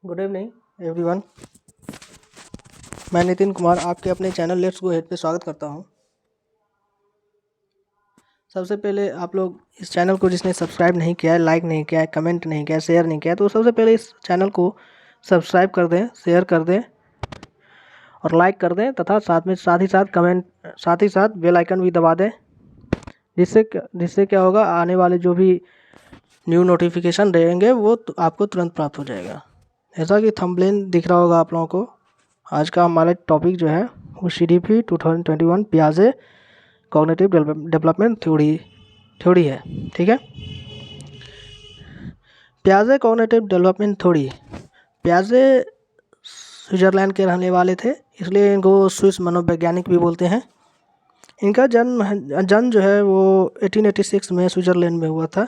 Good evening everyone. मैं नितिन कुमार आपके अपने चैनल लेट्स गो हेड पे स्वागत करता हूं। सबसे पहले आप लोग इस चैनल को जिसने सब्सक्राइब नहीं किया है, लाइक नहीं किया है, कमेंट नहीं किया है, शेयर नहीं किया है, तो सबसे पहले इस चैनल को सब्सक्राइब कर दें, शेयर कर दें और लाइक कर दें तथा साथ ही साथ बेल आइकन भी दबा दें, जिससे क्या होगा, आने वाले जो भी न्यू नोटिफिकेशन रहेंगे वो आपको तुरंत प्राप्त हो जाएगा। ऐसा कि थंबनेल दिख रहा होगा आप लोगों को। आज का हमारा टॉपिक जो है वो CDP 2021 पियाजे कॉग्निटिव डेवलपमेंट थ्योरी है। ठीक है, पियाजे कॉग्निटिव डेवलपमेंट थ्योरी। पियाजे स्विट्जरलैंड के रहने वाले थे, इसलिए इनको स्विस मनोवैज्ञानिक भी बोलते हैं। इनका जन्म जो है वो 1886 में स्विट्जरलैंड में हुआ था।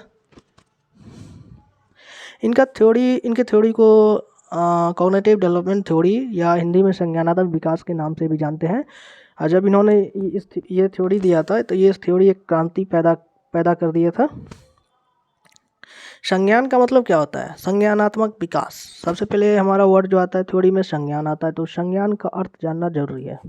इनके थ्योरी को कॉग्निटिव डेवलपमेंट थ्योरी या हिंदी में संज्ञानात्मक विकास के नाम से भी जानते हैं। और जब इन्होंने ये थ्योरी दिया था तो ये थ्योरी एक क्रांति पैदा कर दिया था। संज्ञान का मतलब क्या होता है? संज्ञानात्मक विकास। सबसे पहले हमारा वर्ड जो आता है थ्योरी में संज्ञान आता है, तो संज्ञान का अर्थ जानना जरूरी है।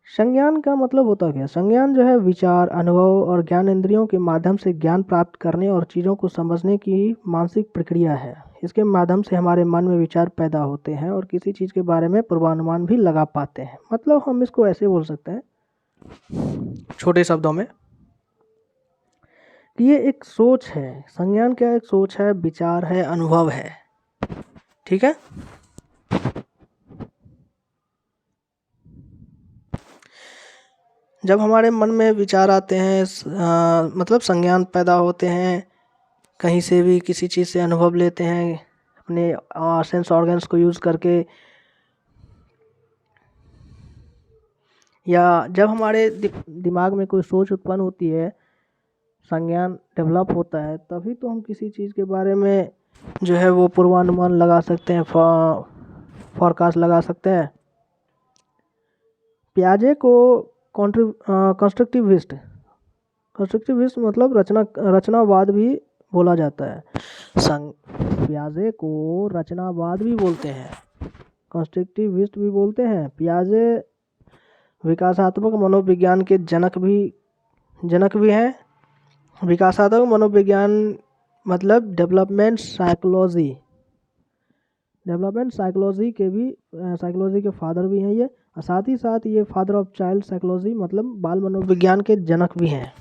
संज्ञान का मतलब होता क्या है? संज्ञान जो है विचार, अनुभव और ज्ञान इंद्रियों के माध्यम से ज्ञान प्राप्त करने और चीज़ों को समझने की मानसिक प्रक्रिया है। इसके माध्यम से हमारे मन में विचार पैदा होते हैं और किसी चीज़ के बारे में पूर्वानुमान भी लगा पाते हैं। मतलब हम इसको ऐसे बोल सकते हैं छोटे शब्दों में कि ये एक सोच है। संज्ञान क्या है? एक सोच है, विचार है, अनुभव है। ठीक है, जब हमारे मन में विचार आते हैं मतलब संज्ञान पैदा होते हैं, कहीं से भी किसी चीज़ से अनुभव लेते हैं अपने सेंस ऑर्गन्स को यूज़ करके, या जब हमारे दिमाग में कोई सोच उत्पन्न होती है, संज्ञान डेवलप होता है, तभी तो हम किसी चीज़ के बारे में जो है वो पूर्वानुमान लगा सकते हैं, फॉरकास्ट लगा सकते हैं। पियाजे को कंस्ट्रक्टिविस्ट मतलब रचनावाद भी बोला जाता है। पियाजे को रचनावाद भी बोलते हैं, कंस्ट्रक्टिविस्ट भी बोलते हैं। पियाजे विकासात्मक मनोविज्ञान के जनक भी हैं। विकासात्मक मनोविज्ञान मतलब डेवलपमेंट साइकोलॉजी के फादर भी हैं ये, और साथ ही साथ ये फादर ऑफ चाइल्ड साइकोलॉजी मतलब बाल मनोविज्ञान के जनक भी हैं।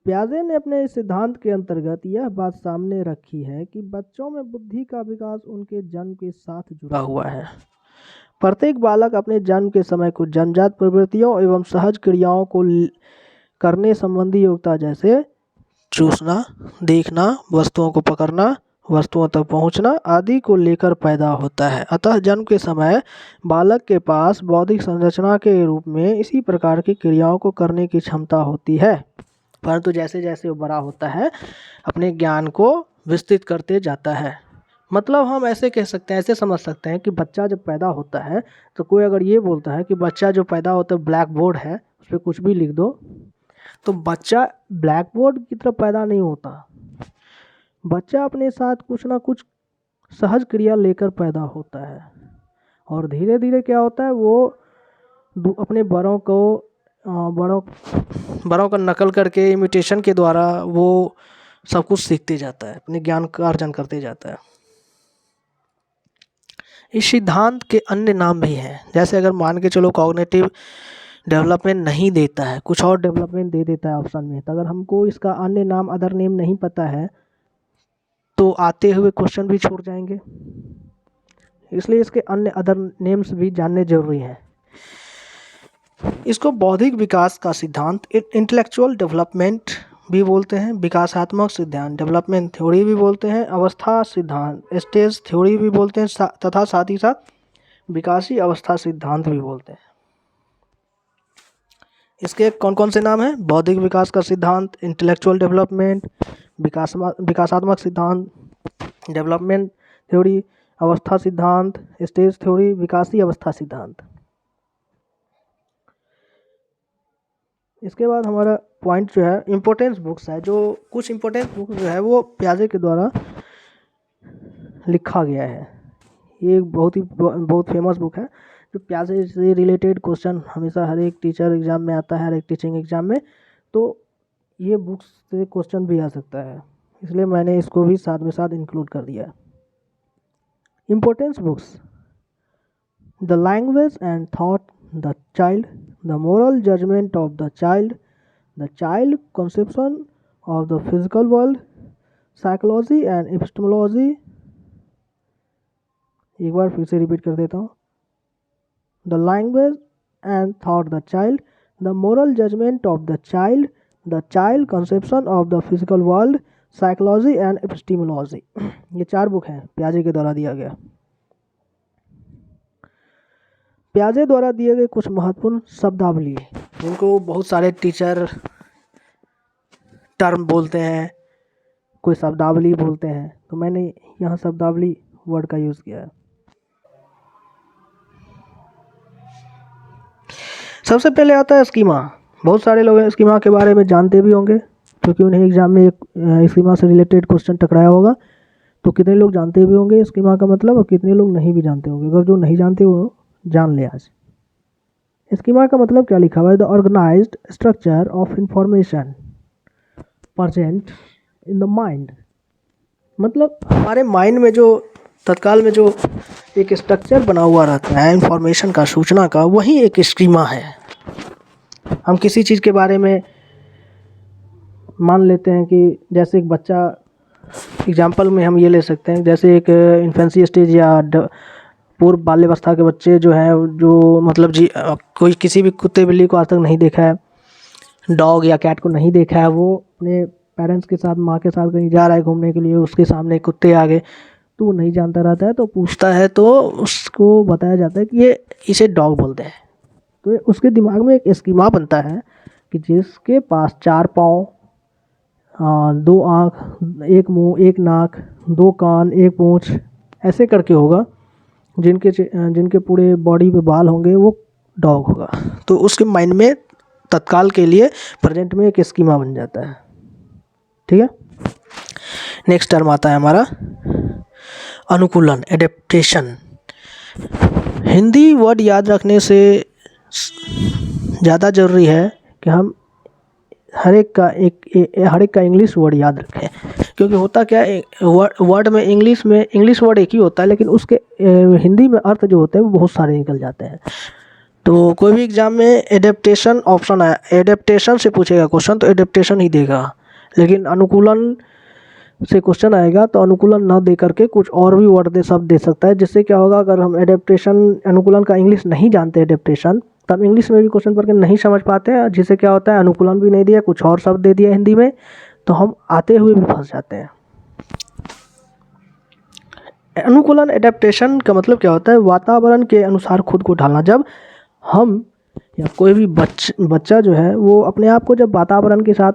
पियाजे ने अपने इस सिद्धांत के अंतर्गत यह बात सामने रखी है कि बच्चों में बुद्धि का विकास उनके जन्म के साथ जुड़ा हुआ है। प्रत्येक बालक अपने जन्म के समय कुछ जन्मजात प्रवृत्तियों एवं सहज क्रियाओं को करने संबंधी योग्यता, जैसे चूसना, देखना, वस्तुओं को पकड़ना, वस्तुओं तक पहुंचना आदि को लेकर पैदा होता है। अतः जन्म के समय बालक के पास बौद्धिक संरचना के रूप में इसी प्रकार की क्रियाओं को करने की क्षमता होती है, परंतु जैसे जैसे वो बड़ा होता है अपने ज्ञान को विस्तृत करते जाता है। मतलब हम ऐसे कह सकते हैं, ऐसे समझ सकते हैं कि बच्चा जब पैदा होता है तो कोई अगर ये बोलता है कि बच्चा जो पैदा होता है ब्लैक बोर्ड है, उस पर कुछ भी लिख दो, तो बच्चा ब्लैक बोर्ड की तरफ पैदा नहीं होता। बच्चा अपने साथ कुछ ना कुछ सहज क्रिया लेकर पैदा होता है, और धीरे धीरे क्या होता है, वो अपने बड़ों का नकल करके, इमिटेशन के द्वारा वो सब कुछ सीखते जाता है, अपने ज्ञान का अर्जन करते जाता है। इस सिद्धांत के अन्य नाम भी हैं, जैसे अगर मान के चलो कॉग्निटिव डेवलपमेंट नहीं देता है, कुछ और डेवलपमेंट दे देता है ऑप्शन में, तो अगर हमको इसका अन्य नाम, अदर नेम नहीं पता है तो आते हुए क्वेश्चन भी छूट जाएंगे, इसलिए इसके अन्य अदर नेम्स भी जानने जरूरी हैं। इसको बौद्धिक विकास का सिद्धांत, इंटेलेक्चुअल डेवलपमेंट भी बोलते हैं, विकासात्मक सिद्धांत डेवलपमेंट थ्योरी भी बोलते हैं, अवस्था सिद्धांत स्टेज थ्योरी भी बोलते हैं, तथा साथ ही साथ विकासी अवस्था सिद्धांत भी बोलते हैं। इसके कौन कौन से नाम हैं? बौद्धिक विकास का सिद्धांत, इंटेलेक्चुअल डेवलपमेंट, विकासात्मक सिद्धांत, डेवलपमेंट थ्योरी, अवस्था सिद्धांत, स्टेज थ्योरी, विकासी अवस्था सिद्धांत। इसके बाद हमारा पॉइंट जो है इम्पोर्टेंस बुक्स है, जो कुछ इम्पोर्टेंस बुक जो है वो पियाजे के द्वारा लिखा गया है। ये एक बहुत फेमस बुक है, जो पियाजे से रिलेटेड क्वेश्चन हमेशा हर एक टीचर एग्ज़ाम में आता है, हर एक टीचिंग एग्ज़ाम में, तो ये बुक्स से क्वेश्चन भी आ सकता है, इसलिए मैंने इसको भी साथ में साथ इंक्लूड कर दिया है। Importance books: the language and thought the child, the moral judgement of the child conception of the physical world, psychology and epistemology। एक बार फिर से रिपीट कर देता हूँ। The language and thought the child, the moral judgement of the child conception of the physical world, psychology and epistemology. ये 4 book हैं पियाजे के द्वारा दिया गया। पियाजे द्वारा दिए गए कुछ महत्वपूर्ण शब्दावली, जिनको बहुत सारे टीचर टर्म बोलते हैं, कोई शब्दावली बोलते हैं, तो मैंने यहाँ शब्दावली वर्ड का यूज़ किया है। सबसे पहले आता है स्कीमा। बहुत सारे लोग स्कीमा के बारे में जानते भी होंगे, क्योंकि उन्हें एग्जाम में एक स्कीमा से रिलेटेड क्वेश्चन टकराया होगा। तो कितने लोग जानते भी होंगे स्कीमा का मतलब, और कितने लोग नहीं भी जानते होंगे। अगर जो नहीं जानते वो जान ले आज। स्कीमा का मतलब क्या लिखा हुआ है? The organised structure of information present in the mind. मतलब हमारे माइंड में जो तत्काल में जो एक स्ट्रक्चर बना हुआ रहता है इंफॉर्मेशन का, सूचना का, वही एक स्कीमा है। हम किसी चीज़ के बारे में मान लेते हैं कि जैसे एक बच्चा, एग्जाम्पल में हम ये ले सकते हैं, जैसे एक इन्फेंसी स्टेज या पूर्व बाल्यावस्था के बच्चे जो हैं, जो मतलब कोई किसी भी कुत्ते बिल्ली को आज तक नहीं देखा है, डॉग या कैट को नहीं देखा है, वो अपने पेरेंट्स के साथ, माँ के साथ कहीं जा रहा है घूमने के लिए, उसके सामने कुत्ते आ गए तो वो नहीं जानता रहता है, तो पूछता है, तो उसको बताया जाता है कि ये इसे डॉग बोलते हैं। तो उसके दिमाग में एक स्कीमा बनता है कि जिसके पास 4 पाँव, 2 आँख, 1 मुंह, 1 नाक, 2 कान, 1 पूँछ, ऐसे करके होगा, जिनके पूरे बॉडी पे बाल होंगे, वो डॉग होगा। तो उसके माइंड में तत्काल के लिए प्रेजेंट में एक स्कीमा बन जाता है। ठीक है। नेक्स्ट टर्म आता है हमारा अनुकूलन, एडेप्टेशन। हिंदी वर्ड याद रखने से ज़्यादा ज़रूरी है कि हम हर एक का इंग्लिश वर्ड याद रखें, क्योंकि होता क्या है, वर्ड में इंग्लिश वर्ड एक ही होता है, लेकिन उसके हिंदी में अर्थ जो होते हैं वो बहुत सारे निकल जाते हैं। तो कोई भी एग्जाम में एडेप्टेशन ऑप्शन आया, एडेप्टेशन से पूछेगा क्वेश्चन तो एडेप्टेशन ही देगा, लेकिन अनुकूलन से क्वेश्चन आएगा तो अनुकूलन ना दे करके कुछ और भी वर्ड शब्द दे सकता है। जिससे क्या होगा, अगर हम अनुकूलन का इंग्लिश नहीं जानते एडेप्टेशन, तब इंग्लिश में भी क्वेश्चन पढ़ के नहीं समझ पाते हैं, जिससे क्या होता है, अनुकूलन भी नहीं दिया, कुछ और शब्द दे दिया हिंदी में, तो हम आते हुए भी फंस जाते हैं। अनुकूलन, एडेप्टेशन का मतलब क्या होता है? वातावरण के अनुसार खुद को ढालना। जब हम या कोई भी बच्चा जो है, वो अपने आप को जब वातावरण के साथ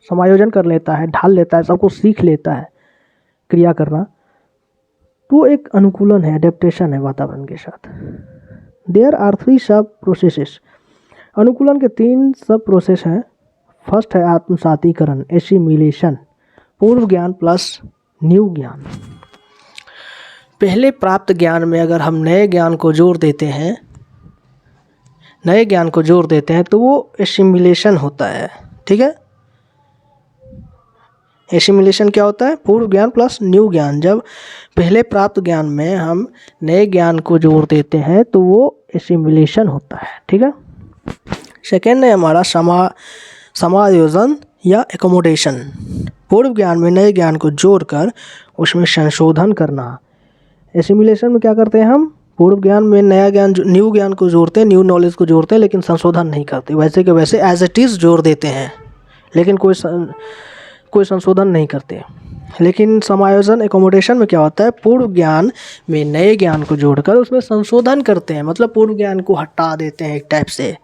समायोजन कर लेता है, ढाल लेता है, सब कुछ सीख लेता है क्रिया करना, तो एक अनुकूलन है, एडेप्टेशन है वातावरण के साथ। देयर आर 3 सब प्रोसेसेस। अनुकूलन के 3 सब प्रोसेस हैं। फर्स्ट है आत्मसातीकरण, एसिमिलेशन, पूर्व ज्ञान प्लस न्यू ज्ञान। पहले प्राप्त ज्ञान में अगर हम नए ज्ञान को जोड़ देते हैं तो वो एसिमिलेशन होता है। ठीक है। एसिमिलेशन क्या होता है? पूर्व ज्ञान प्लस न्यू ज्ञान। जब पहले प्राप्त ज्ञान में हम नए ज्ञान को जोड़ देते हैं तो वो एसिमिलेशन होता है। ठीक है। सेकेंड है हमारा समायोजन या एकोमोडेशन। पूर्व ज्ञान में नए ज्ञान को जोड़कर उसमें संशोधन करना। एसिमिलेशन में क्या करते हैं हम? पूर्व ज्ञान में न्यू ज्ञान को जोड़ते हैं, न्यू नॉलेज को जोड़ते हैं, लेकिन संशोधन नहीं करते, वैसे के वैसे एज इट इज़ जोड़ देते हैं, लेकिन कोई संशोधन नहीं करते। लेकिन समायोजन, एकोमोडेशन में क्या होता है? पूर्व ज्ञान में नए ज्ञान को जोड़कर उसमें संशोधन करते हैं, मतलब पूर्व ज्ञान को हटा देते हैं, एक टाइप से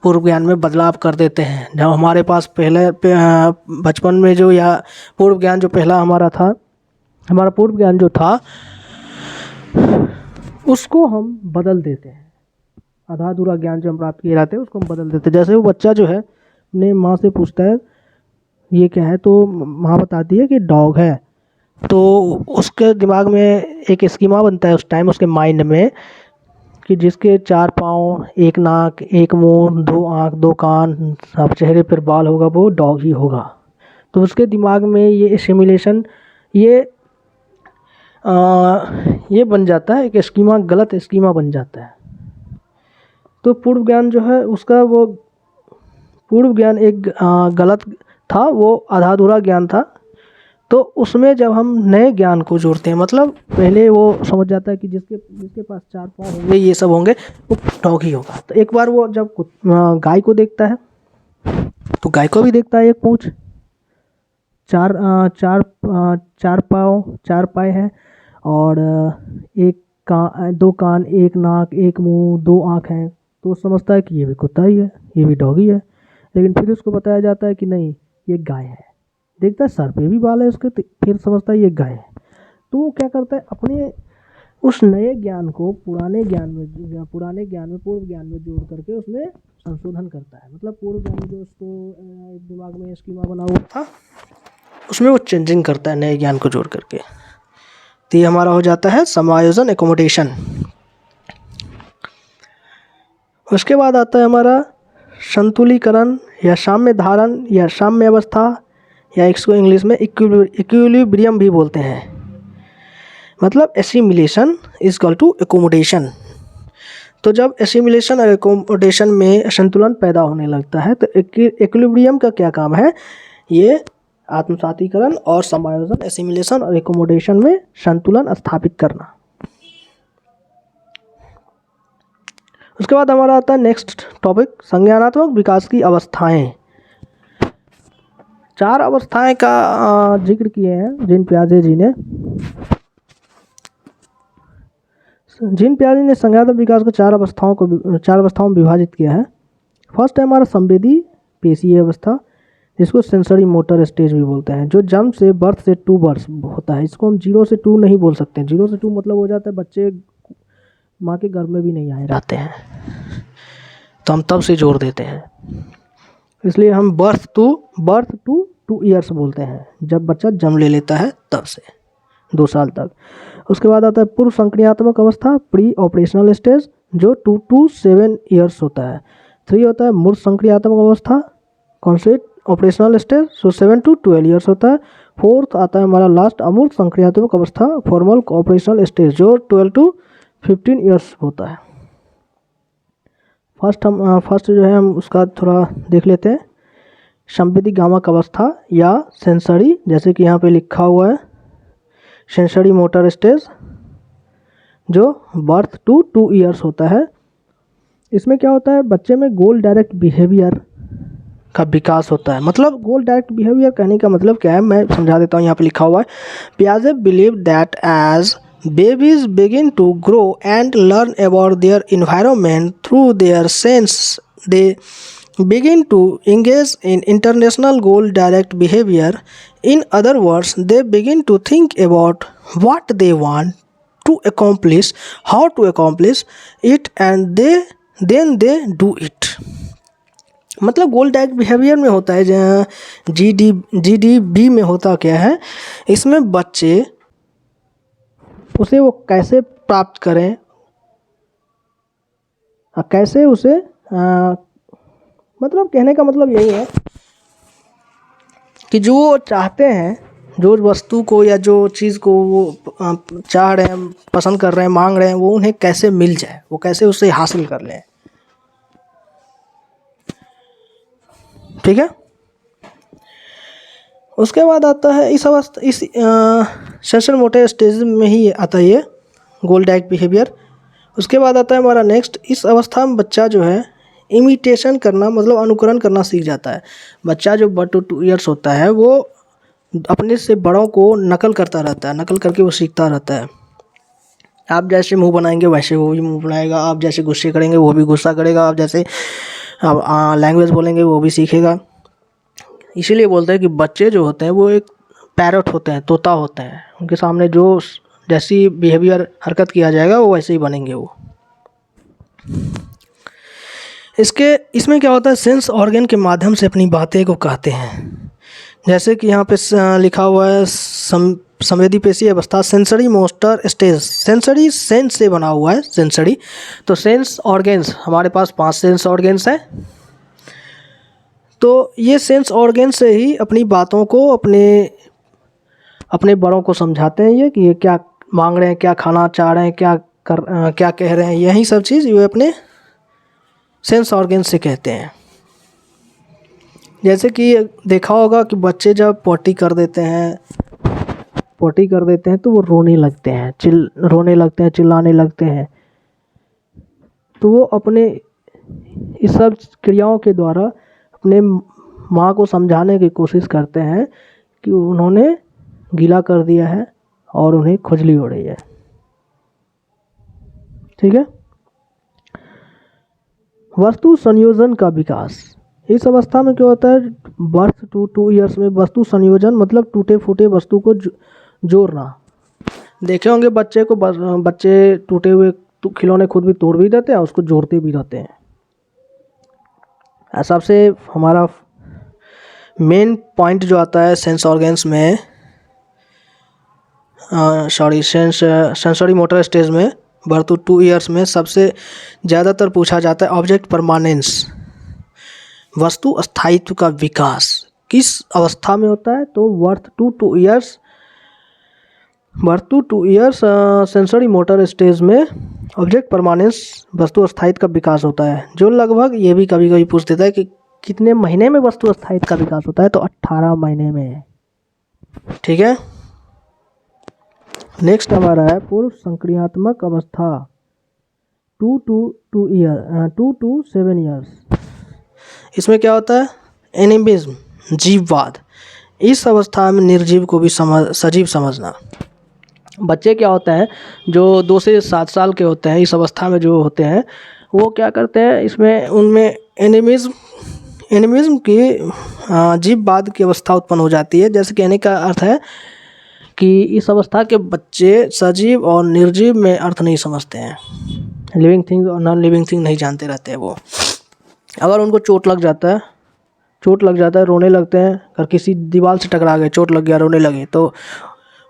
पूर्व ज्ञान में बदलाव कर देते हैं। जब हमारे पास पहले बचपन में जो, या पूर्व ज्ञान जो पहला हमारा पूर्व ज्ञान जो था, उसको हम बदल देते हैं। आधा अधूरा ज्ञान जो हम प्राप्त किए रहते हैं उसको हम बदल देते हैं। जैसे वो बच्चा जो है अपने माँ से पूछता है ये क्या है, तो माँ बताती है कि डॉग है, तो उसके दिमाग में एक स्कीमा बनता है उस टाइम उसके माइंड में कि जिसके 4 पाँव, 1 नाक, 1 मुंह, 2 आँख, 2 कान, सब चेहरे पर बाल होगा, वो डॉग ही होगा। तो उसके दिमाग में ये सिमुलेशन, ये ये बन जाता है, एक स्कीमा, गलत स्कीमा बन जाता है। तो पूर्व ज्ञान जो है उसका, वो पूर्व ज्ञान एक गलत था, वो आधा अधूरा ज्ञान था। तो उसमें जब हम नए ज्ञान को जोड़ते हैं, मतलब पहले वो समझ जाता है कि जिसके जिसके पास 4 पाँव होंगे, ये सब होंगे, वो डॉग ही होगा। तो एक बार वो जब गाय को देखता है तो गाय को भी देखता है एक पूँछ, चार पाँव, 4 पाए हैं, और एक कान, 2 कान, 1 नाक, 1 मुंह, 2 आँख हैं। तो वो समझता है कि ये भी कुत्ता ही है, ये भी डॉगी है। लेकिन फिर उसको बताया जाता है कि नहीं, ये गाय है। देखता है सर पे भी बाल है उसके, तो फिर समझता है ये गाय है। तो वो क्या करता है, अपने उस नए ज्ञान को पुराने ज्ञान में पूर्व ज्ञान में जोड़ करके उसमें संशोधन करता है। मतलब पूर्व ज्ञान जो उसको दिमाग में स्कीमा बना हुआ था, उसमें वो चेंजिंग करता है नए ज्ञान को जोड़ करके। तो ये हमारा हो जाता है समायोजन, एकोमोडेशन। उसके बाद आता है हमारा संतुलीकरण या साम्य धारण या साम्य अवस्था, या इसको इंग्लिश में इक्विलिब्रियम भी बोलते हैं। मतलब assimilation is equal to accommodation. तो जब एसिमिलेशन और एकोमोडेशन में संतुलन पैदा होने लगता है, तो इक्विलिब्रियम का क्या काम है, ये आत्मसातीकरण और समायोजन, एसिमिलेशन और एकोमोडेशन में संतुलन स्थापित करना। उसके बाद हमारा आता है नेक्स्ट टॉपिक, संज्ञानात्मक विकास की अवस्थाएं। 4 अवस्थाएं का जिक्र किए हैं जीन पियाजे जी ने। जीन पियाजे ने संज्ञानात्मक विकास को 4 अवस्थाओं में विभाजित किया है। फर्स्ट है हमारा संवेदी पेशीय अवस्था, जिसको सेंसरी मोटर स्टेज भी बोलते हैं, जो जन्म से बर्थ से 2 वर्ष होता है। इसको हम 0 से 2 नहीं बोल सकते। 0 से 2 मतलब हो जाता है बच्चे माँ के गर्भ में भी नहीं आए रहते हैं, तो हम तब से जोड़ देते हैं। इसलिए हम बर्थ टू 2 ईयर्स बोलते हैं, जब बच्चा जन्म ले लेता है तब से 2 साल तक। उसके बाद आता है पूर्व संक्रियात्मक अवस्था, प्री ऑपरेशनल स्टेज, जो 2 to 7 ईयर्स होता है। 3 होता है मूर्त संक्रियात्मक अवस्था, concept operational stage, so 7 to 12 years होता है। 4th आता है हमारा लास्ट अमूर्त संक्रियात्मक अवस्था, फॉर्मल ऑपरेशनल स्टेज, जो 12 to 15 ईयर्स होता है। फर्स्ट जो है हम उसका थोड़ा देख लेते हैं। संवेदी गामक अवस्था या सेंसरी, जैसे कि यहाँ पे लिखा हुआ है सेंसरी मोटर स्टेज, जो बर्थ टू 2 ईयर्स होता है। इसमें क्या होता है, बच्चे में गोल डायरेक्ट बिहेवियर का विकास होता है। मतलब गोल डायरेक्ट बिहेवियर कहने का मतलब क्या है, मैं समझा देता हूँ। यहाँ पे लिखा हुआ है, पियाजे believe that as babies begin to grow and learn about their environment through their sense, they begin to engage in international goal direct behavior. In other words, they begin to think about what they want to accomplish, how to accomplish it, and then they do it. मतलब गोल direct behaviour में होता है, GDB में होता क्या है, इसमें बच्चे उसे वो कैसे प्राप्त करें, कैसे उसे मतलब कहने का मतलब यही है कि जो चाहते हैं, जो वस्तु को या जो चीज़ को वो चाह रहे हैं, पसंद कर रहे हैं, मांग रहे हैं, वो उन्हें कैसे मिल जाए, वो कैसे उसे हासिल कर लें। ठीक है। उसके बाद आता है इस सेंसर मोटर स्टेज में ही आता है ये गोल डायरेक्ट बिहेवियर। उसके बाद आता है हमारा नेक्स्ट, इस अवस्था में बच्चा जो है इमिटेशन करना, मतलब अनुकरण करना सीख जाता है। बच्चा जो 1 to 2 ईयर्स होता है, वो अपने से बड़ों को नकल करता रहता है, नकल करके वो सीखता रहता है। आप जैसे मुंह बनाएंगे वैसे वो भी मुंह बनाएगा, आप जैसे गुस्से करेंगे वो भी गुस्सा करेगा, आप जैसे लैंग्वेज बोलेंगे वो भी सीखेगा। इसीलिए बोलते हैं कि बच्चे जो होते हैं वो एक पैरट होते हैं, तोता होते हैं। उनके सामने जो जैसी बिहेवियर हरकत किया जाएगा वो वैसे ही बनेंगे वो। इसमें क्या होता है, सेंस ऑर्गन के माध्यम से अपनी बातें को कहते हैं। जैसे कि यहाँ पे लिखा हुआ है संवेदी पेशी अवस्था, sensory motor stage. Sensory sense से बना हुआ है सेंसरी, तो सेंस ऑर्गन्स हमारे पास 5 सेंस ऑर्गन्स हैं। तो ये सेंस ऑर्गन से ही अपनी बातों को अपने बड़ों को समझाते हैं ये कि ये क्या मांग रहे हैं, क्या खाना चाह रहे हैं, क्या कह रहे हैं, यही सब चीज़ ये अपने सेंस ऑर्गन से कहते हैं। जैसे कि देखा होगा कि बच्चे जब पोटी कर देते हैं तो वो रोने लगते हैं, चिल्लाने लगते हैं। तो वो अपने इस सब क्रियाओं के द्वारा अपने माँ को समझाने की कोशिश करते हैं कि उन्होंने गीला कर दिया है और उन्हें खुजली हो रही है। ठीक है। वस्तु संयोजन का विकास, इस अवस्था में क्या होता है, बर्थ टू 2 ईयर्स में वस्तु संयोजन मतलब टूटे फूटे वस्तु को जोड़ना। देखे होंगे बच्चे टूटे हुए खिलौने खुद भी तोड़ भी देते हैं, उसको जोड़ते भी रहते हैं। सबसे हमारा मेन पॉइंट जो आता है सेंस ऑर्गन्स में, सेंसरी मोटर स्टेज में बर्थ टू 2 ईयर्स में सबसे ज़्यादातर पूछा जाता है ऑब्जेक्ट परमानेंस, वस्तु स्थायित्व का विकास किस अवस्था में होता है। तो birth to 2 years sensory motor stage में ऑब्जेक्ट परमानेंस वस्तु स्थायित्व का विकास होता है, जो लगभग ये भी कभी कभी पूछ देता है कि कितने महीने में वस्तु स्थायित्व का विकास होता है, तो 18 महीने में। ठीक है। नेक्स्ट हमारा है पूर्व संक्रियात्मक अवस्था 2 to 7 ईयर्स। इसमें क्या होता है, एनिमिज्म, जीववाद। इस अवस्था में निर्जीव को भी सजीव समझना। बच्चे क्या होते हैं जो 2 से 7 साल के होते हैं, इस अवस्था में जो होते हैं वो क्या करते हैं, इसमें उनमें एनिमिज्म की जीववाद की अवस्था उत्पन्न हो जाती है। जैसे कहने का अर्थ है कि इस अवस्था के बच्चे सजीव और निर्जीव में अर्थ नहीं समझते हैं, लिविंग थिंग और नॉन लिविंग थिंग नहीं जानते रहते हैं। वो अगर उनको चोट लग जाता है रोने लगते हैं, अगर किसी दीवार से टकरा गए, चोट लग गया, रोने लगे, तो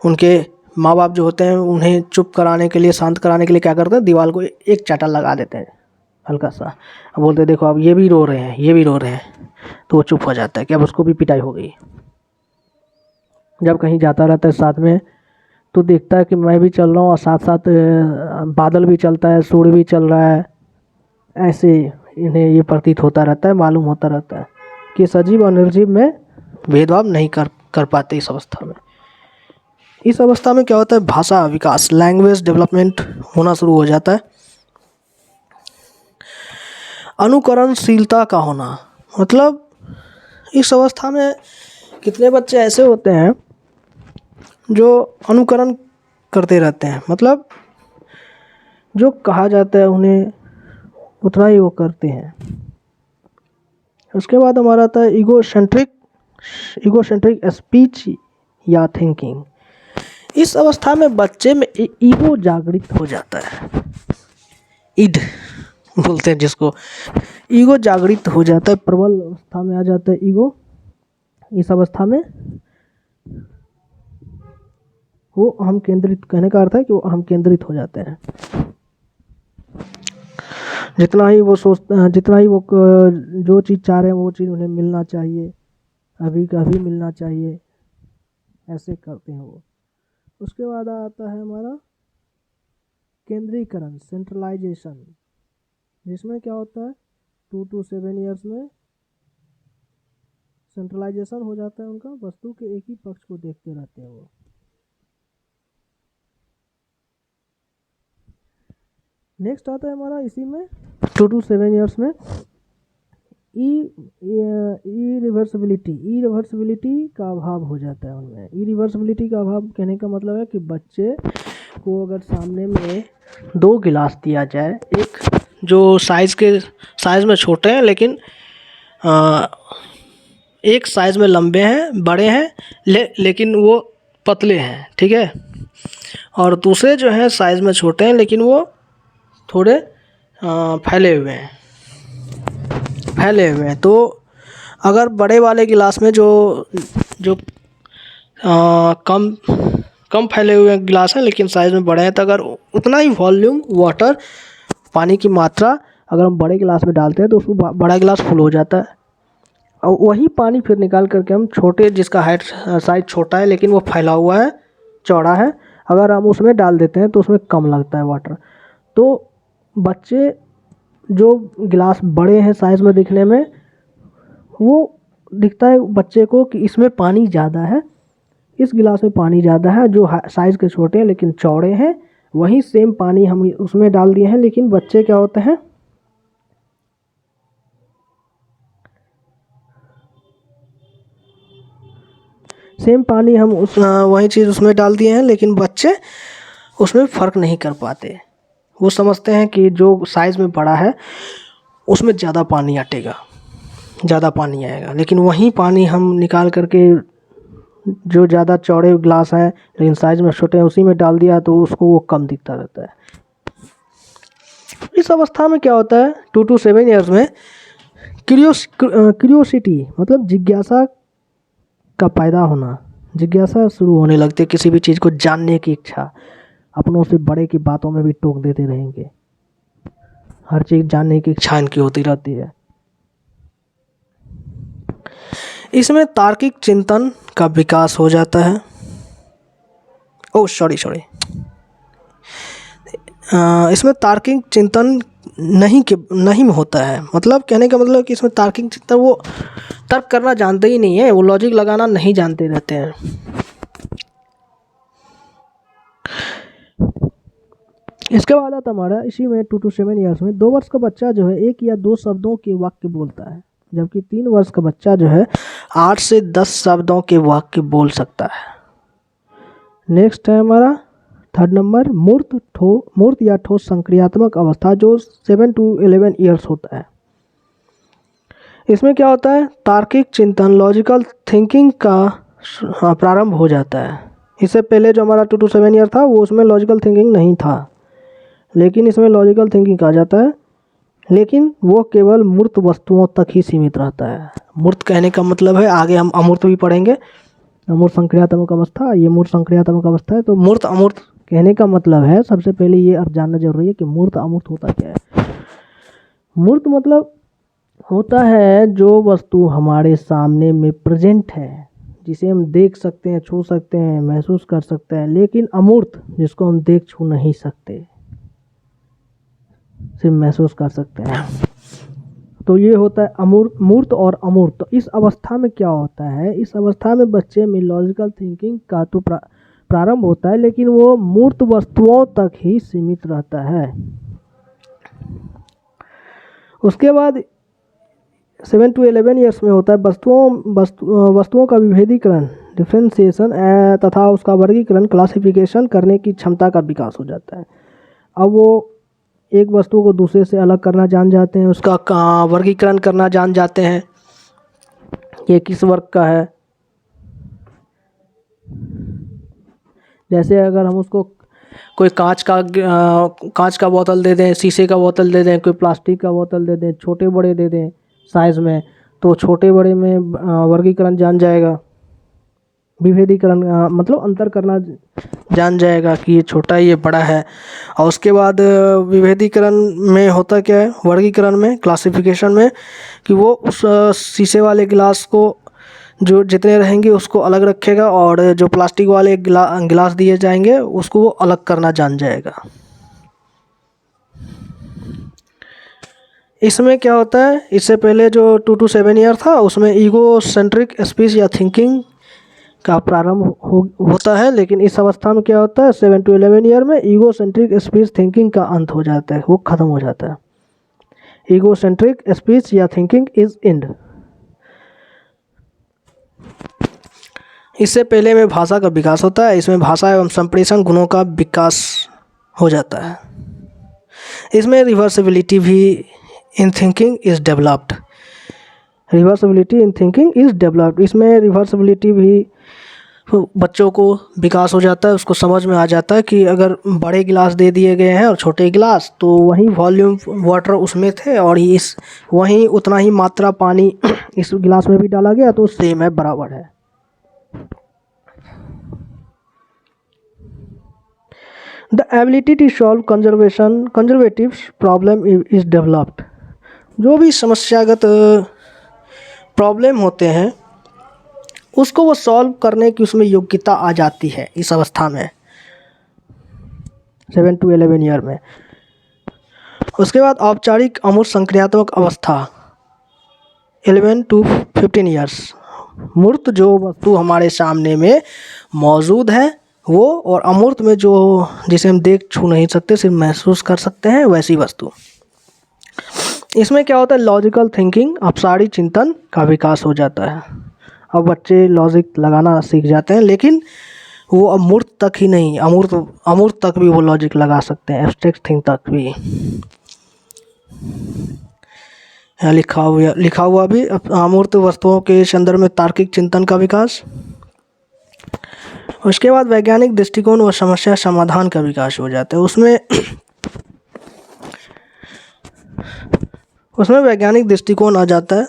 उनके माँ बाप जो होते हैं उन्हें चुप कराने के लिए, शांत कराने के लिए क्या करते हैं, दीवार को एक चाटा लगा देते हैं हल्का सा, बोलते हैं देखो अब ये भी रो रहे हैं, तो वो चुप हो जाता है कि अब उसको भी पिटाई हो गई। जब कहीं जाता रहता है साथ में, तो देखता है कि मैं भी चल रहा हूँ और साथ साथ बादल भी चलता है, सूर्य भी चल रहा है। ऐसे इन्हें ये प्रतीत होता रहता है, मालूम होता रहता है कि सजीव और निर्जीव में भेदभाव नहीं कर पाते इस अवस्था में। इस अवस्था में क्या होता है, भाषा विकास, लैंग्वेज डेवलपमेंट होना शुरू हो जाता है। अनुकरणशीलता का होना, मतलब इस अवस्था में कितने बच्चे ऐसे होते हैं जो अनुकरण करते रहते हैं, मतलब जो कहा जाता है उन्हें उतना ही वो करते हैं। उसके बाद हमारा आता है ईगोसेंट्रिक स्पीच या थिंकिंग। इस अवस्था में बच्चे में ईगो जागृत हो जाता है, इड बोलते हैं जिसको, ईगो जागृत हो जाता है, प्रबल अवस्था में आ जाता है ईगो। इस अवस्था में वो अहम केंद्रित, कहने का अर्थ है कि वो अहम केंद्रित हो जाते हैं। जितना ही वो जो चीज़ चाह रहे हैं वो चीज़ उन्हें मिलना चाहिए, अभी का अभी मिलना चाहिए, ऐसे करते हैं वो। उसके बाद आता है हमारा केंद्रीकरण, सेंट्रलाइजेशन, जिसमें क्या होता है 2 to 7 ईयर्स में सेंट्रलाइजेशन हो जाता है उनका, वस्तु के एक ही पक्ष को देखते रहते हैं वो। नेक्स्ट आता है हमारा इसी में 2 to 7 ईयर्स में इरिवर्सिबिलिटी का अभाव हो जाता है उनमें। इरिवर्सिबिलिटी का अभाव कहने का मतलब है कि बच्चे को अगर सामने में 2 गिलास दिया जाए, एक जो साइज़ में छोटे हैं लेकिन एक साइज़ में लंबे हैं, बड़े हैं, लेकिन वो पतले हैं, ठीक है, और दूसरे जो हैं साइज़ में छोटे हैं लेकिन वो थोड़े फैले हुए हैं। फैले हुए हैं। तो अगर बड़े वाले गिलास में जो जो कम कम फैले हुए गिलास हैं लेकिन साइज़ में बड़े हैं, तो अगर उतना ही वॉल्यूम वाटर पानी की मात्रा अगर हम बड़े गिलास में डालते हैं तो उसको बड़ा गिलास फुल हो जाता है। और वही पानी फिर निकाल करके हम छोटे, जिसका हाइट साइज छोटा है लेकिन वो फैला हुआ है, चौड़ा है, अगर हम उसमें डाल देते हैं तो उसमें कम लगता है वाटर। तो बच्चे जो गिलास बड़े हैं साइज़ में दिखने में, वो दिखता है बच्चे को कि इसमें पानी ज़्यादा है, इस गिलास में पानी ज़्यादा है, जो साइज़ के छोटे हैं लेकिन चौड़े हैं, वही सेम पानी हम उसमें डाल दिए हैं। लेकिन बच्चे क्या होते हैं, सेम पानी हम वही चीज़ उसमें डाल दिए हैं, लेकिन बच्चे उसमें फ़र्क नहीं कर पाते। वो समझते हैं कि जो साइज़ में बड़ा है उसमें ज़्यादा पानी अटेगा, ज़्यादा पानी आएगा, लेकिन वही पानी हम निकाल करके जो ज़्यादा चौड़े ग्लास हैं लेकिन साइज़ में छोटे हैं उसी में डाल दिया तो उसको वो कम दिखता रहता है। इस अवस्था में क्या होता है, 2 to 7 ईयर्स में क्यूरियोसिटी मतलब जिज्ञासा का पैदा होना, जिज्ञासा शुरू होने लगती है, किसी भी चीज़ को जानने की इच्छा। अपनों से बड़े की बातों में भी टोक देते रहेंगे, हर चीज़ जानने की इच्छा इनकी होती रहती है। इसमें तार्किक चिंतन का विकास हो जाता है। इसमें तार्किक चिंतन नहीं होता है, मतलब कहने का मतलब कि इसमें तार्किक चिंतन, वो तर्क करना जानते ही नहीं है, वो लॉजिक लगाना नहीं जानते रहते हैं। इसके बाद आता हमारा इसी में 2 to 7 ईयर्स में 2 वर्ष का बच्चा जो है 1 या 2 शब्दों के वाक्य बोलता है, जबकि 3 वर्ष का बच्चा जो है 8 से 10 शब्दों के वाक्य बोल सकता है। नेक्स्ट है हमारा 3rd नंबर मूर्त या ठोस संक्रियात्मक अवस्था, जो 7 to 11 ईयर्स होता है। इसमें क्या होता है, तार्किक चिंतन लॉजिकल थिंकिंग का प्रारंभ हो जाता है। इससे पहले जो हमारा 2 to 7 ईयर था वो उसमें लॉजिकल थिंकिंग नहीं था, लेकिन इसमें लॉजिकल थिंकिंग कहा जाता है, लेकिन वो केवल मूर्त वस्तुओं तक ही सीमित रहता है। मूर्त कहने का मतलब है, आगे हम अमूर्त भी पढ़ेंगे, अमूर्त संक्रियात्मक अवस्था, ये मूर्त संक्रियात्मक अवस्था है। तो मूर्त अमूर्त कहने का मतलब है, सबसे पहले ये अब जानना जरूरी है कि मूर्त अमूर्त होता क्या है। मूर्त मतलब होता है जो वस्तु हमारे सामने में प्रेजेंट है, जिसे हम देख सकते हैं, छू सकते हैं, महसूस कर सकते हैं, लेकिन अमूर्त जिसको हम देख छू नहीं सकते, सिर्फ महसूस कर सकते हैं। तो ये होता है मूर्त और अमूर्त। तो इस अवस्था में क्या होता है, इस अवस्था में बच्चे में लॉजिकल थिंकिंग का तो प्रारंभ होता है, लेकिन वो मूर्त वस्तुओं तक ही सीमित रहता है। उसके बाद 7 to 11 ईयर्स में होता है वस्तुओं का विभेदीकरण, डिफ्रेंसिएशन तथा उसका वर्गीकरण, क्लासिफिकेशन करने की क्षमता का विकास हो जाता है। अब वो एक वस्तु को दूसरे से अलग करना जान जाते हैं, उसका वर्गीकरण करना जान जाते हैं, ये किस वर्ग का है। जैसे अगर हम उसको कोई कांच का बोतल दे दें, शीशे का बोतल दे दें, कोई प्लास्टिक का बोतल दे दें, छोटे बड़े दे दें साइज़ में, तो छोटे बड़े में वर्गीकरण जान जाएगा, विभेदीकरण मतलब अंतर करना जान जाएगा कि ये छोटा है ये बड़ा है। और उसके बाद विभेदीकरण में होता क्या है, वर्गीकरण में, क्लासिफिकेशन में, कि वो उस शीशे वाले गिलास को जो जितने रहेंगे उसको अलग रखेगा, और जो प्लास्टिक वाले गिलास दिए जाएंगे उसको वो अलग करना जान जाएगा। इसमें क्या होता है, इससे पहले जो 2 to 7 ईयर था उसमें ईगो सेंट्रिक स्पीच या थिंकिंग का प्रारंभ होता है, लेकिन इस अवस्था में क्या होता है, 7 to 11 ईयर में ईगो सेंट्रिक स्पीच थिंकिंग का अंत हो जाता है, वो ख़त्म हो जाता है। ईगो सेंट्रिक स्पीच या थिंकिंग इज एंड। इससे पहले में भाषा का विकास होता है, इसमें भाषा एवं संप्रेषण गुणों का विकास हो जाता है। इसमें रिवर्सिबिलिटी भी in thinking is developed, reversibility in thinking is developed. इसमें रिवर्सिबिलिटी भी तो बच्चों को विकास हो जाता है, उसको समझ में आ जाता है कि अगर बड़े गिलास दे दिए गए हैं और छोटे गिलास, तो वही वॉल्यूम वाटर उसमें थे और इस वहीं उतना ही मात्रा पानी इस गिलास में भी डाला गया, तो सेम है, बराबर है। The ability to solve conservative problem is developed. जो भी समस्यागत प्रॉब्लम होते हैं उसको वो सॉल्व करने की उसमें योग्यता आ जाती है इस अवस्था में, 7 to 11 ईयर में। उसके बाद औपचारिक अमूर्त संक्रियात्मक अवस्था 11 to 15 ईयर्स। मूर्त जो वस्तु हमारे सामने में मौजूद है वो, और अमूर्त में जो जिसे हम देख छू नहीं सकते, सिर्फ महसूस कर सकते हैं, वैसी वस्तु। इसमें क्या होता है, लॉजिकल थिंकिंग, अपसारी चिंतन का विकास हो जाता है। अब बच्चे लॉजिक लगाना सीख जाते हैं, लेकिन वो अमूर्त तक ही नहीं, अमूर्त तक भी वो लॉजिक लगा सकते हैं, एब्स्ट्रैक्ट थिंग तक भी। यहाँ लिखा हुआ भी अमूर्त वस्तुओं के संदर्भ में तार्किक चिंतन का विकास। उसके बाद वैज्ञानिक दृष्टिकोण व समस्या समाधान का विकास हो जाता है। उसमें वैज्ञानिक दृष्टिकोण आ जाता है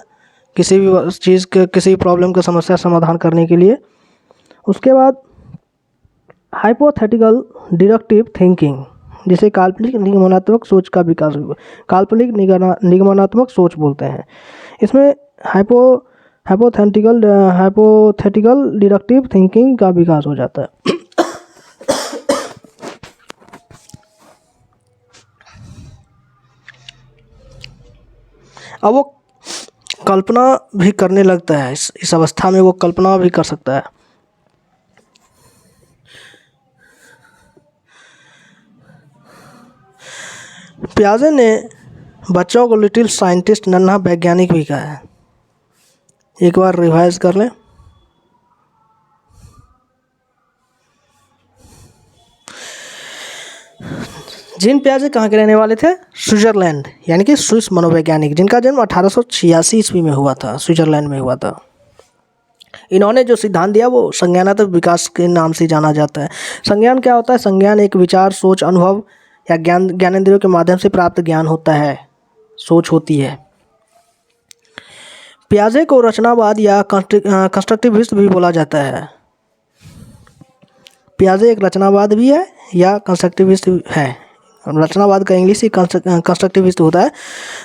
किसी भी चीज़ के, किसी प्रॉब्लम का समस्या समाधान करने के लिए। उसके बाद हाइपोथेटिकल डिडक्टिव थिंकिंग, जिसे काल्पनिक निगमनात्मक सोच का विकास हुआ, काल्पनिक निगमनात्मक सोच बोलते हैं। इसमें हाइपोथेटिकल डिडक्टिव थिंकिंग का विकास हो जाता है। अब वो कल्पना भी करने लगता है, इस अवस्था में वो कल्पना भी कर सकता है। पियाजे ने बच्चों को लिटिल साइंटिस्ट, नन्हा वैज्ञानिक भी कहा है। एक बार रिवाइज कर लें। जीन पियाजे कहाँ के रहने वाले थे? स्विट्जरलैंड, यानी कि स्विस मनोवैज्ञानिक, जिनका जन्म 1886 ईस्वी में हुआ था, स्विट्जरलैंड में हुआ था। इन्होंने जो सिद्धांत दिया वो संज्ञानात्मक विकास के नाम से जाना जाता है। संज्ञान क्या होता है? संज्ञान एक विचार, सोच, अनुभव या ज्ञानेंद्रियों के माध्यम से प्राप्त ज्ञान होता है, सोच होती है। पियाजे को रचनावाद या कंस्ट्रक्टिविस्ट भी बोला जाता है। पियाजे एक रचनावाद भी है या कंस्ट्रक्टिविस्ट है। रचनावाद का इंग्लिश ही कंस्ट्रक्टिविस्ट होता है।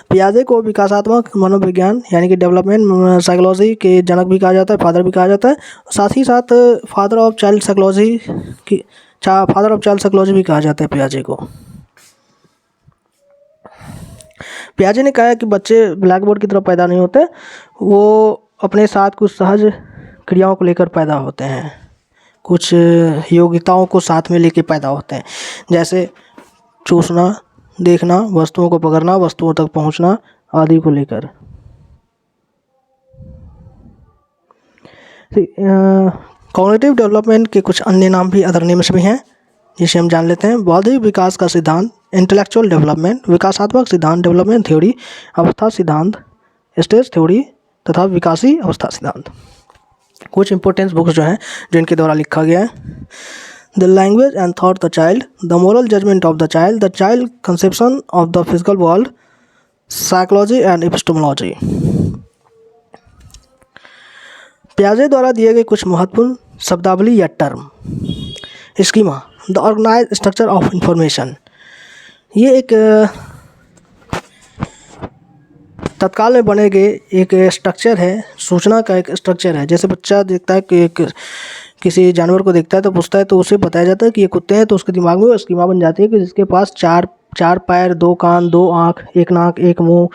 पियाजे को विकासात्मक मनोविज्ञान यानी कि डेवलपमेंट साइकोलॉजी के जनक भी कहा जाता है, फादर भी कहा जाता है। साथ ही साथ फादर ऑफ चाइल्ड साइकोलॉजी भी कहा जाता है पियाजे को। पियाजे ने कहा कि बच्चे ब्लैक बोर्ड की तरफ पैदा नहीं होते, वो अपने साथ कुछ सहज क्रियाओं को लेकर पैदा होते हैं, कुछ योग्यताओं को साथ में लेके पैदा होते हैं, जैसे चूसना, देखना, वस्तुओं को पकड़ना, वस्तुओं तक पहुंचना आदि को लेकर। कॉग्निटिव डेवलपमेंट के कुछ अन्य नाम भी, अदर नेम्स भी हैं, जिसे हम जान लेते हैं। बौद्धिक विकास का सिद्धांत, इंटेलेक्चुअल डेवलपमेंट, विकासात्मक सिद्धांत, डेवलपमेंट थ्योरी, अवस्था सिद्धांत, स्टेज थ्योरी तथा विकासी अवस्था सिद्धांत। कुछ इंपॉर्टेंट बुक्स जो हैं जो इनके द्वारा लिखा गया है। The language and thought the child, the moral judgement of the child conception of the physical world, psychology and epistemology. पियाजे द्वारा दिए गए कुछ महत्वपूर्ण शब्दावली या term. Schema, the organise structure of information, ये एक तत्काल में बने गए एक स्ट्रक्चर है, सूचना का एक स्ट्रक्चर है। जैसे बच्चा देखता है कि किसी जानवर को देखता है तो पूछता है, तो उसे बताया जाता है कि ये कुत्ते हैं, तो उसके दिमाग में वो स्कीमा बन जाती है कि जिसके पास चार पैर, 2 कान, 2 आँख, 1 नाक, 1 मुंह,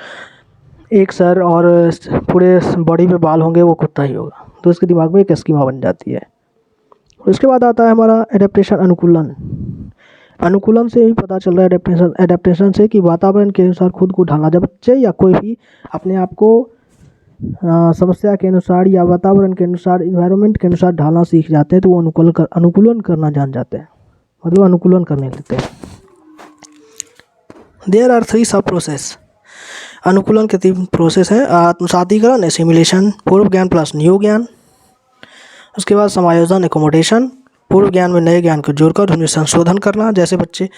1 सर और पूरे बॉडी पे बाल होंगे, वो कुत्ता ही होगा। तो उसके दिमाग में एक स्कीमा बन जाती है। उसके बाद आता है हमारा एडेप्टेशन, अनुकूलन से ही पता चल रहा है एडेप्टेशन से कि वातावरण के अनुसार खुद को ढालना। जब बच्चे या कोई भी अपने आप को समस्या के अनुसार या वातावरण के अनुसार, इन्वायरमेंट के अनुसार ढालना सीख जाते हैं, तो वो अनुकूलन करना जान जाते हैं, मतलब अनुकूलन करने लगते हैं। देयर आर 3 सब प्रोसेस। अनुकूलन के 3 प्रोसेस हैं। आत्मसातीकरण, एसिमिलेशन, पूर्व ज्ञान प्लस न्यू ज्ञान। उसके बाद समायोजन एकोमोडेशन, पूर्व ज्ञान में नए ज्ञान को जोड़कर उनमें संशोधन करना। जैसे बच्चे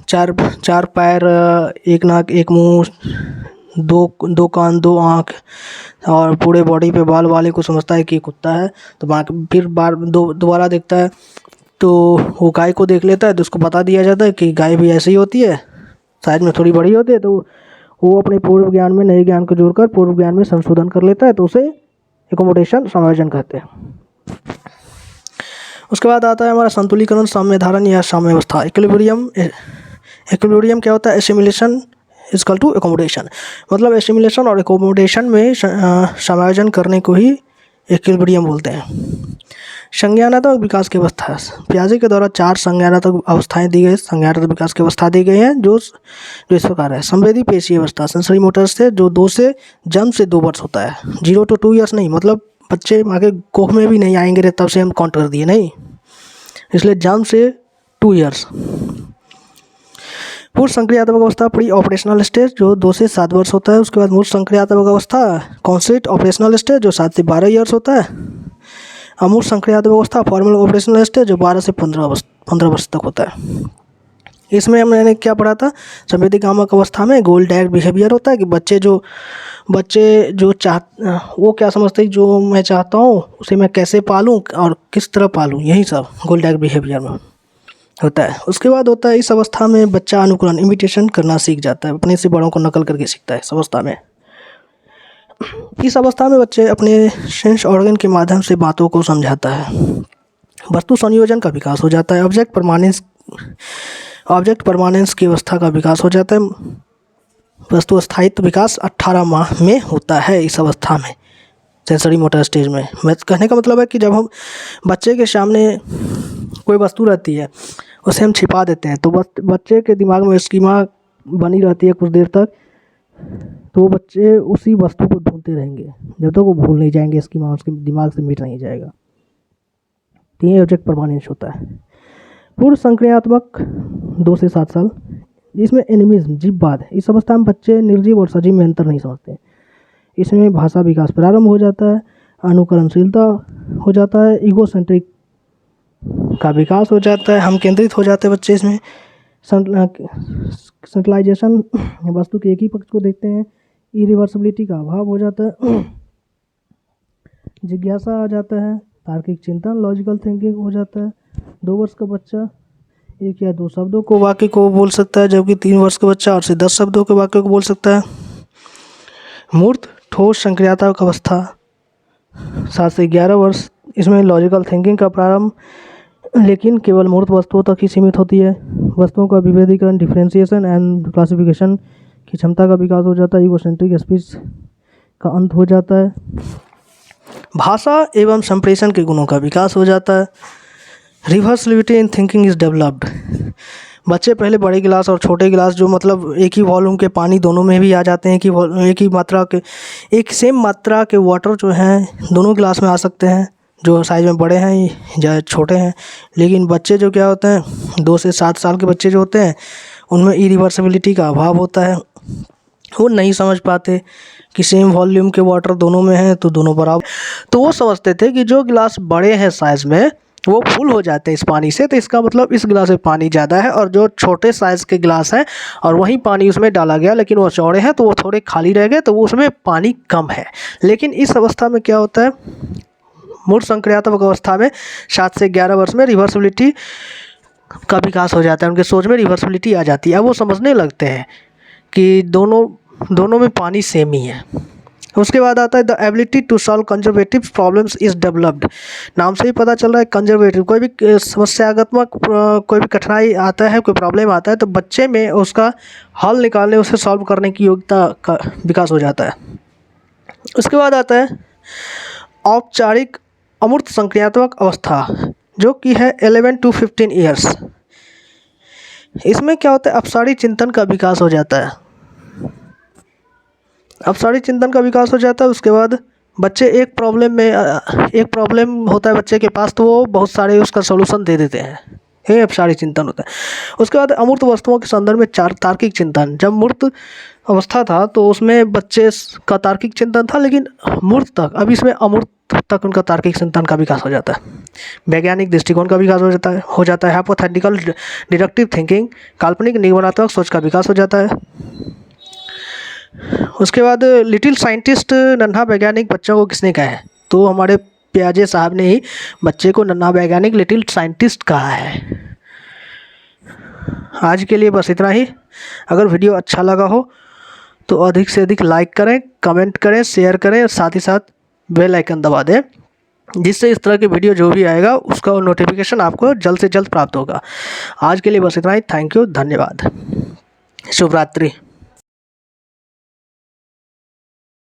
चार चार पैर, एक नाक एक मुंह, दो कान दो आँख और पूरे बॉडी पे बाल वाले को समझता है कि ये कुत्ता है, तो फिर दोबारा देखता है तो वो गाय को देख लेता है, तो उसको बता दिया जाता है कि गाय भी ऐसी ही होती है, साइज में थोड़ी बड़ी होती है। तो वो अपने पूर्व ज्ञान में नए ज्ञान को जोड़कर पूर्व ज्ञान में संशोधन कर लेता है, तो उसे एकोमोडेशन, समायोजन कहते हैं। उसके बाद आता है हमारा संतुलीकरण, साम्य धारण या साम्य अवस्था, इक्विलिब्रियम। इक्विलिब्रियम क्या होता है? एसिमिलेशन इजकल टू एकोमोडेशन, मतलब एसिमिलेशन और एकोमोडेशन में समायोजन करने को ही इक्विलिब्रियम बोलते हैं। संज्ञानात्मक विकास की अवस्था, पियाजे के द्वारा 4 संज्ञानात्मक अवस्थाएं दी गई, संज्ञानात्मक विकास की अवस्था दी गई हैं जो इस प्रकार है। संवेदी पेशीय अवस्था, सेंसरी मोटर से जो जन्म से 2 वर्ष होता है, 0 to 2 ईयर्स नहीं, मतलब बच्चे माँ के कोख में भी नहीं आएंगे तब से हम काउंट कर दिए, नहीं, इसलिए जन्म से 2 ईयर्स। पूर्व संक्रियात्मक अवस्था, प्री ऑपरेशनल स्टेज, जो 2 से 7 वर्ष होता है। उसके बाद मूर्त संक्रियात्मक अवस्था, कॉन्सेप्ट ऑपरेशनल स्टेज, जो 7 से 12 ईयर्स होता है। अमूर्त संक्रियात्मक अवस्था, फॉर्मल ऑपरेशनल स्टेज, जो 12 से 15 वर्ष तक होता है। इसमें मैंने क्या पढ़ा था? संवेदीकामक अवस्था में गोल डैग बिहेवियर होता है कि बच्चे जो वो क्या समझते हैं, जो मैं चाहता हूँ उसे मैं कैसे पालूँ और किस तरह पालूँ, यही सब गोल डैग बिहेवियर में होता है। उसके बाद होता है इस अवस्था में बच्चा अनुकरण, इमिटेशन करना सीख जाता है, अपने से बड़ों को नकल करके सीखता है इस अवस्था में। इस अवस्था में बच्चे अपने सेंस ऑर्गन के माध्यम से बातों को समझाता है। वस्तु संयोजन का विकास हो जाता है, ऑब्जेक्ट परमानेंस की अवस्था का विकास हो जाता है। वस्तु स्थायित्व विकास 18 माह में होता है इस अवस्था में, सेंसरी मोटर स्टेज में। मैं कहने का मतलब है कि जब हम बच्चे के सामने कोई वस्तु रहती है उसे हम छिपा देते हैं, तो बच्चे के दिमाग में स्कीमा बनी रहती है कुछ देर तक, तो बच्चे उसी वस्तु को ढूंढते रहेंगे जब तक वो भूल नहीं जाएंगे, स्कीमा उसके दिमाग से मिट नहीं जाएगा। तो ये ऑब्जेक्ट परमानेंस होता है। पूर्व संक्रियात्मक 2 से 7 साल, इसमें एनिमिज्म, जीववाद। इस अवस्था में बच्चे निर्जीव और सजीव में अंतर नहीं समझते। इसमें भाषा विकास प्रारंभ हो जाता है, अनुकरणशीलता हो जाता है, ईगोसेंट्रिक का विकास हो जाता है, हम केंद्रित हो जाते हैं बच्चे। इसमें सेंट्रलाइजेशन, वस्तु के एक ही पक्ष को देखते हैं, इरिवर्सिबिलिटी का अभाव हो जाता है, जिज्ञासा आ जाता है, तार्किक चिंतन, लॉजिकल थिंकिंग हो जाता है। 2 वर्ष का बच्चा 1 या 2 शब्दों को वाक्य को बोल सकता है, जबकि 3 वर्ष का बच्चा 8 से 10 शब्दों के वाक्य को बोल सकता है। मूर्त ठोस संक्रियात्मक अवस्था 7 से 11 वर्ष, इसमें लॉजिकल थिंकिंग का प्रारंभ, लेकिन केवल मूर्त वस्तुओं तक ही सीमित होती है। वस्तुओं का विभेदीकरण, डिफरेंशिएशन एंड क्लासिफिकेशन की क्षमता का विकास हो जाता है, ईगोसेंट्रिक स्पीच का अंत हो जाता है, भाषा एवं संप्रेषण के गुणों का विकास हो जाता है। Reversibility in thinking is developed, बच्चे पहले बड़े गिलास और छोटे गिलास, जो मतलब एक ही वॉल्यूम के पानी दोनों में भी आ जाते हैं, एक ही मात्रा के, एक सेम मात्रा के वाटर जो हैं दोनों गिलास में आ सकते हैं, जो साइज में बड़े हैं या छोटे हैं। लेकिन बच्चे जो क्या होते हैं, 2 से 7 साल के बच्चे जो होते हैं उनमें इरिवर्सिबिलिटी का अभाव होता है, वो नहीं समझ पाते कि सेम वॉल्यूम के वाटर दोनों में हैं तो दोनों बराबर। तो वो समझते थे कि जो गिलास बड़े हैं साइज़ में वो फुल हो जाते हैं इस पानी से, तो इसका मतलब इस गिलास में पानी ज़्यादा है, और जो छोटे साइज़ के गिलास हैं और वही पानी उसमें डाला गया लेकिन वो चौड़े हैं तो वो थोड़े खाली रह गए, तो वो उसमें पानी कम है। लेकिन इस अवस्था में क्या होता है, मूर्त संक्रियात्मक अवस्था में 7 से 11 वर्ष में रिवर्सिबिलिटी का विकास हो जाता है, उनके सोच में रिवर्सिबिलिटी आ जाती है। अब वो समझने लगते हैं कि दोनों में पानी सेम ही है। उसके बाद आता है the ability to solve conservative problems is developed, नाम से ही पता चल रहा है कंजर्वेटिव, कोई भी समस्यात्मक कोई भी कठिनाई आता है, कोई प्रॉब्लम आता है तो बच्चे में उसका हल निकालने, उसे सॉल्व करने की योग्यता का विकास हो जाता है। उसके बाद आता है औपचारिक अमूर्त संक्रियात्मक अवस्था, जो कि है 11 to 15 ईयर्स। इसमें क्या होता है, अपसारी चिंतन का विकास हो जाता है, अपसारी चिंतन का विकास हो जाता है। उसके बाद बच्चे एक प्रॉब्लम होता है बच्चे के पास, तो वो बहुत सारे उसका सॉल्यूशन दे देते हैं, ये अपसारी चिंतन होता है। उसके बाद अमूर्त वस्तुओं के संदर्भ में तार्किक चिंतन, जब मूर्त अवस्था था तो उसमें बच्चे का तार्किक चिंतन था लेकिन मूर्त तक, अब इसमें अमूर्त तब तक उनका तार्किक चिंतन का विकास हो जाता है, वैज्ञानिक दृष्टिकोण का विकास हो जाता है हाइपोथेटिकल डिडक्टिव थिंकिंग, काल्पनिक निगमनात्मक सोच का विकास हो जाता है। उसके बाद लिटिल साइंटिस्ट, नन्हा वैज्ञानिक बच्चों को किसने कहा है? तो हमारे प्याजे साहब ने ही बच्चे को नन्हा वैज्ञानिक लिटिल साइंटिस्ट कहा है। आज के लिए बस इतना ही। अगर वीडियो अच्छा लगा हो तो अधिक से अधिक लाइक करें, कमेंट करें, शेयर करें और साथ ही साथ बेल आइकन दबा दें, जिससे इस तरह के वीडियो जो भी आएगा उसका नोटिफिकेशन आपको जल्द से जल्द प्राप्त होगा। आज के लिए बस इतना ही। थैंक यू, धन्यवाद, शुभ रात्रि।